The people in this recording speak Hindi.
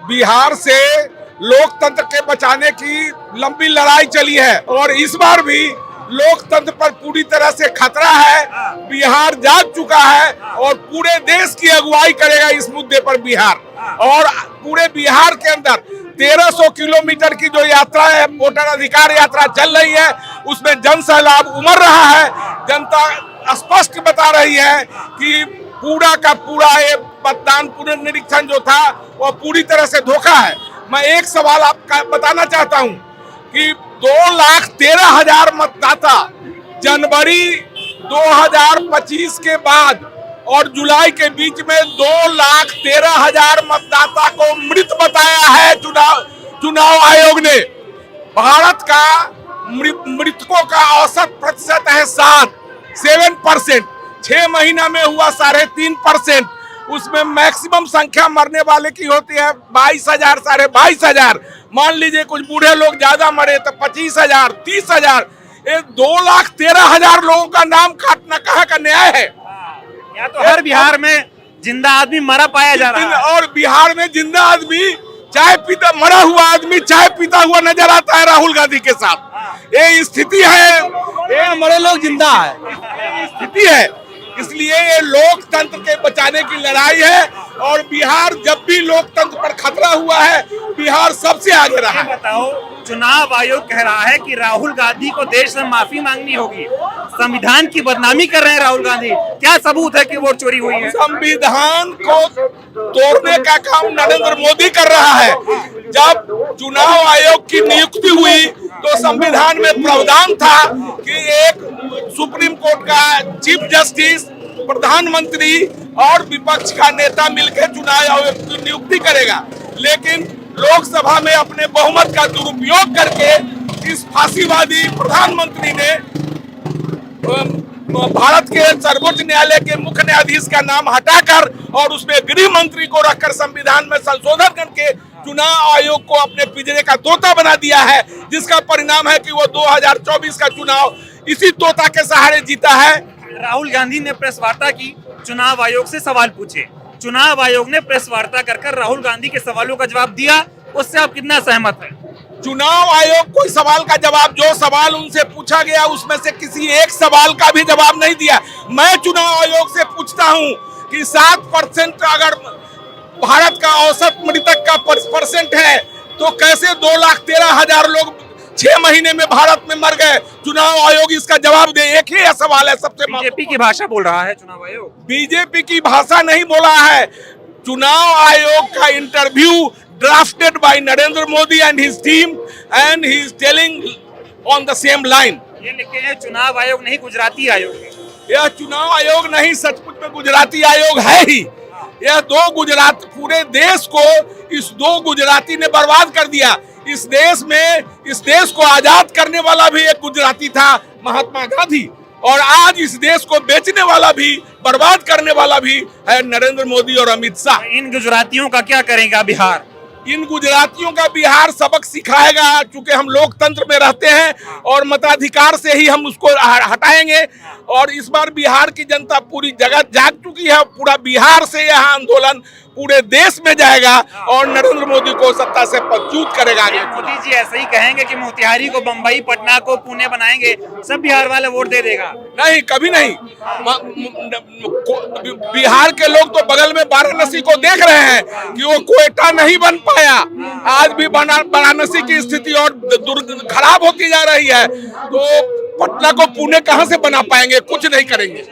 बिहार से लोकतंत्र के बचाने की लंबी लड़ाई चली है और इस बार भी लोकतंत्र पर पूरी तरह से खतरा है। बिहार जाग चुका है और पूरे देश की अगुवाई करेगा इस मुद्दे पर बिहार। और पूरे बिहार के अंदर 1300 किलोमीटर की जो यात्रा है, वोटर अधिकार यात्रा चल रही है, उसमें जन सैलाब उमड़ रहा है। जनता स्पष्ट बता रही है कि पूरा का पूरा ये मतदान पुनर्निरीक्षण जो था वो पूरी तरह से धोखा है। मैं एक सवाल आपका बताना चाहता हूं कि 2,13,000 मतदाता जनवरी 2025 के बाद और जुलाई के बीच में 2,13,000 मतदाता को मृत बताया है चुनाव आयोग ने। भारत का मृतकों का औसत प्रतिशत है 7% 6 महीना में हुआ 3.5%। उसमें मैक्सिमम संख्या मरने वाले की होती है 22,000 22,500। मान लीजिए कुछ बूढ़े लोग ज्यादा मरे तो 25,000 30,000। ये 2,13,000 लोगों का नाम काटना कहाँ का न्याय है? या तो हर बिहार में जिंदा आदमी मरा पाया जा रहा है और बिहार में जिंदा आदमी चाय पीता, मरा हुआ आदमी चाय पीता हुआ नजर आता है राहुल गांधी के साथ। ये स्थिति है, ये मरे लोग जिंदा है, स्थिति है। इसलिए ये लोकतंत्र के बचाने की लड़ाई है और बिहार जब भी लोकतंत्र पर खतरा हुआ है, बिहार सबसे आगे रहा है। बताओ, चुनाव आयोग कह रहा है कि राहुल गांधी को देश से माफी मांगनी होगी, संविधान की बदनामी कर रहे हैं राहुल गांधी। क्या सबूत है कि वोट चोरी हुई है? संविधान को तोड़ने का काम नरेंद्र मोदी कर रहा है। जब चुनाव आयोग की नियुक्ति हुई तो संविधान में प्रावधान था कि एक सुप्रीम कोर्ट का चीफ जस्टिस, प्रधानमंत्री और विपक्ष का नेता मिलकर चुनाव आयोग की नियुक्ति करेगा। लेकिन लोकसभा में अपने बहुमत का दुरुपयोग करके इस फांसीवादी प्रधानमंत्री ने भारत के सर्वोच्च न्यायालय के मुख्य न्यायाधीश का नाम हटाकर और उसमें गृह मंत्री को रखकर संविधान में संशोधन करके चुनाव आयोग को अपने पिंजरे का तोता बना दिया है, जिसका परिणाम है कि वो 2024 का चुनाव इसी तोता के सहारे जीता है। राहुल गांधी ने प्रेस वार्ता की, चुनाव आयोग से सवाल पूछे, चुनाव आयोग ने प्रेस वार्ता कर राहुल गांधी के सवालों का जवाब दिया। उससे आप कितना सहमत हैं? चुनाव आयोग कोई सवाल का जवाब, जो सवाल उनसे पूछा गया उसमें से किसी एक सवाल का भी जवाब नहीं दिया। मैं चुनाव आयोग से पूछता हूं कि 7% अगर भारत का औसत मृतक का परसेंट है तो कैसे 2,13,000 लोग 6 महीने में भारत में मर गए? चुनाव आयोग इसका जवाब दे। एक ही सवाल है सबसे। बीजेपी की भाषा बोल रहा है चुनाव आयोग? बीजेपी की भाषा नहीं बोला है। चुनाव आयोग का interview drafted by Narendra Modi and his team and he is telling on the same line। ये लिखे हैं चुनाव आयोग नहीं गुजराती आयोग है। यह चुनाव आयोग नहीं, सचमुच में गुजराती आयोग है ही। यह 2 गुजरात, पूरे देश को इस 2 गुजराती ने बर्बाद कर दिया। इस देश को आजाद करने वाला भी एक गुजराती था, महात्मा गांधी, और आज इस देश को बेचने वाला भी, बर्बाद करने वाला भी है नरेंद्र मोदी और अमित शाह। इन गुजरातियों का क्या करेगा बिहार? इन गुजरातियों का बिहार सबक सिखाएगा। चूंकि हम लोकतंत्र में रहते हैं और मताधिकार से ही हम उसको हटाएंगे। और इस बार बिहार की जनता पूरी जगह जाग चुकी है। पूरा बिहार से यह आंदोलन पूरे देश में जाएगा और नरेंद्र मोदी को सत्ता से पदच्युत करेगा। मोदी जी ऐसे ही कहेंगे कि मोतिहारी को बंबई, पटना को पुणे बनाएंगे, सब बिहार वाले वोट दे देगा? नहीं, कभी नहीं। बिहार के लोग तो बगल में वाराणसी को देख रहे हैं कि वो क्वेटा नहीं बन पाया। आज भी वाराणसी की स्थिति और खराब होती जा रही है, तो पटना को पुणे कहां से बना पाएंगे? कुछ नहीं करेंगे।